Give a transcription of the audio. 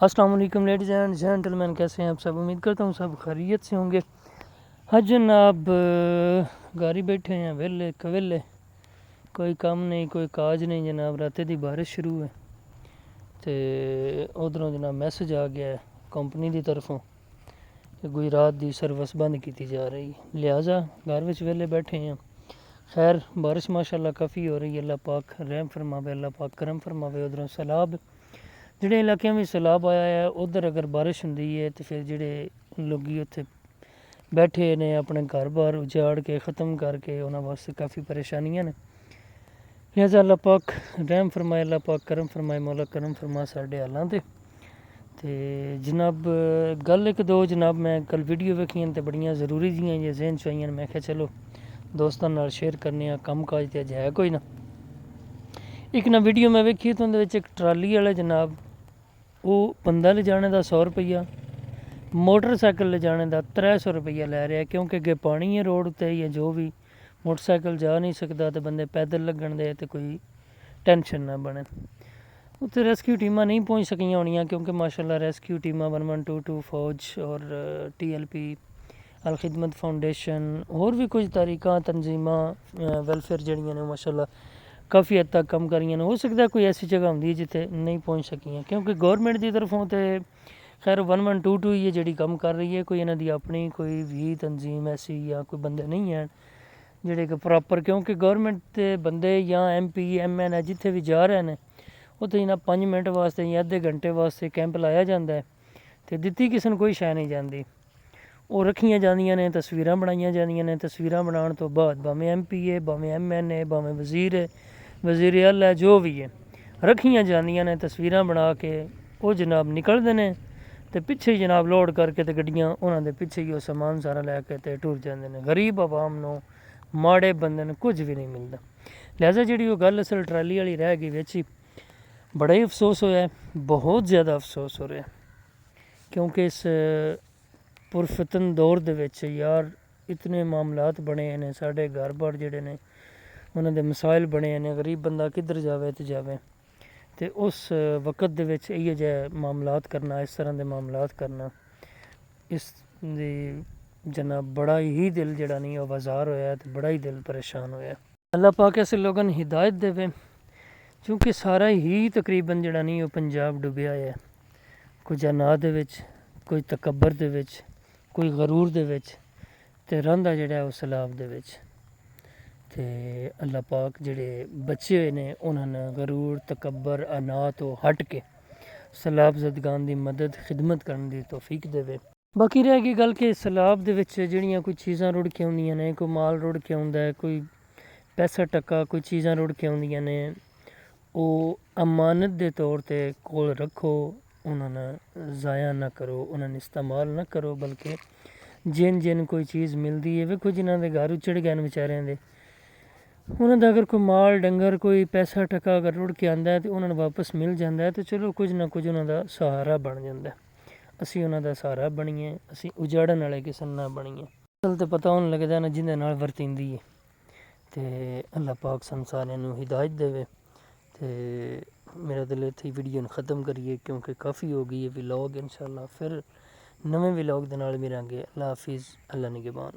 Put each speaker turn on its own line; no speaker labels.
अस्सलाम वालेकुम ladies and gentleman, कैसे हैं आप सब। उम्मीद करता हूँ सब खैरियत से होंगे। हाँ जनाब, गाड़ी बैठे हैं वेले कवेले, कोई काम नहीं कोई काज नहीं जनाब। रात दी बारिश शुरू है तो उधरों जनाब मैसेज आ गया है कंपनी की तरफों कि गुजरात की सर्विस बंद की जा रही है, लिहाजा घर में वेले बैठे हैं। खैर बारिश माशाल्लाह काफ़ी हो रही है, अल्लाह पाक रहम फरमावे, अल्लाह पाक करम फरमावे। उधरों सैलाब ਜਿਹੜੇ ਇਲਾਕਿਆਂ ਵਿੱਚ ਸੈਲਾਬ ਆਇਆ ਹੈ ਉੱਧਰ ਅਗਰ ਬਾਰਿਸ਼ ਹੁੰਦੀ ਹੈ तो फिर ਜਿਹੜੇ ਲੋਕੀ ਉੱਥੇ ਬੈਠੇ ਨੇ ਆਪਣੇ ਘਰ-ਬਾਰ ਉਜਾੜ ਕੇ ख़त्म ਕਰਕੇ ਉਹਨਾਂ ਵਾਸਤੇ ਕਾफ़ੀ ਪਰੇਸ਼ਾਨੀਆਂ ਨੇ। ਲਿਹਾਜ਼ਾ ਅੱਲਾਹ ਪਾਕ ਰਹਿਮ फरमाए, अल्लाह पाक करम फरमाए, मौला करम फरमा ਸਾਡੇ ਹਾਲਾਂ ਤੇ जनाब गल एक दो जनाब मैं कल वीडियो वेखियां तो बड़ियां ज़रूरी जियां जे जहन च आईयां, मैं क्या चलो दोस्तों नाल शेयर करने कम काज तो अज है कोई ना। एक ना वीडियो मैं वेखी तो उहदे विच एक ट्राली वाला जनाब वो बंदा ले जाने का 100 रुपया, मोटरसाइकिल ले जाने का 300 रुपया लै रहा, क्योंकि अगे पानी है रोड उत्ते या जो भी मोटरसाइकिल जा नहीं सकता तो बंदे पैदल लगन दे तो कोई टेंशन ना बने। उत्थे रेस्क्यू टीमां नहीं पहुँच सकियां होनियां क्योंकि माशाल्लाह रेस्क्यू टीमां 1122 फौज और TLP अल खिदमत फाउंडेशन होर भी कुछ तरीका तंजीमां वेलफेयर जड़ियां ने माशाल्लाह काफ़ी हद तक कम करियां ने। हो सकता है कोई ऐसी जगह होंगी जिते नहीं पहुँच सकियां, क्योंकि गौरमेंट की तरफों तो खैर 1122 ही जी कम कर रही है, कोई इन्हों की अपनी कोई भी तंजीम ऐसी या कोई बंदे नहीं हैं जोड़े कि प्रॉपर, क्योंकि गौरमेंट के बंदे या MP MN जिथे भी जा रहे हैं उत्थे इन्हें 5 मिनट वास्ते या अद्धे घंटे वास्ते कैंप लाया जाता है तो दिती किसी ने कोई शै नहीं जाती। वो रखियां जांदियां ने, तस्वीरां बनाईयां जांदियां ने, तस्वीरां बनाने तो बाद भावें MP है भावें MN है भावें वजीर है वजीर अल है जो भी है रखियां जांदियां ने तस्वीरां बना के वो जनाब निकलते हैं तो पिछे जनाब लोड करके तो गड्डियां उन्होंने पिछे ही वो समान सारा लैके तो टुर जाते हैं। गरीब आवाम नूं माड़े बंदे नूं कुछ भी नहीं मिलता। लिहाजा जी वो गल असल ट्राली वाली रह गई बिच ही, बड़ा ही अफसोस होया, बहुत ज़्यादा अफसोस हो रहा, क्योंकि इस पुरफतन दौर दे विच यार इतने मामलात बने ने, साढ़े घर बार जिहड़े ने उन्होंने मसाइल बने ने, गरीब बंदा किधर जावे तो जावे। तो उस वक्त दे विच इहो जिहे मामलात करना, इस तरह के मामलात करना, इस जनाब बड़ा ही दिल जड़ा नहीं वो बाजार होया तो बड़ा ही दिल परेशान होया। अल्लाह पाक ऐसे लोगों ने हिदायत देवे, क्योंकि सारा ही तकरीबन जड़ा नहीं वो पंजाब डुबिया है, कोई जन्नात दे विच, कोई तकबर दे विच, कोई गरूर दे विच ते रहिंदा जिहड़ा वो सैलाब दे विच। ते अल्लाह पाक जिहड़े बचे हुए ने उन्होंने गरूर तकबर अना तो हट के सैलाब ज़दगान की मदद खिदमत करने की तौफीक देवे। बाकी रह गई गल कि सैलाब दे विच जिहड़ियां कोई चीज़ां रुड़ के आउंदियां ने, कोई माल रुड़ के आउंदा है, कोई पैसा टक्का कोई चीज़ां रुड़ के आउंदियां ने, वो अमानत के तौर पर कोल रखो, उन्होंने ज़ाया ना करो, उन्होंने इस्तेमाल ना करो, बल्कि जिन जिन कोई चीज़ मिलती है वेखो जिन्हों के घर उचड़ गए बेचारियां दे, उन्होंने अगर कोई माल डंगर कोई पैसा टका अगर रुड़ के आंदा है तो उन्होंने वापस मिल जाता है तो चलो कुछ ना कुछ उन्होंने सहारा बन जाता है। असी उन्होंने सहारा बनीए, असी उजाड़न वाले किसी ना बनीए। असल तो पता होने लगता ना जिंदे नाल वरतींदी है। तो अल्लाह पाक संसारियां नूं हिदायत देवे। तो मेरा दिल इत्थे ही वीडियो ख़त्म करिए क्योंकि काफ़ी हो गई है व्लॉग। इंशाअल्लाह फिर नवे व्लॉग दे नाल मिलांगे। अल्लाह हाफिज़, अल्लाह निगहबान।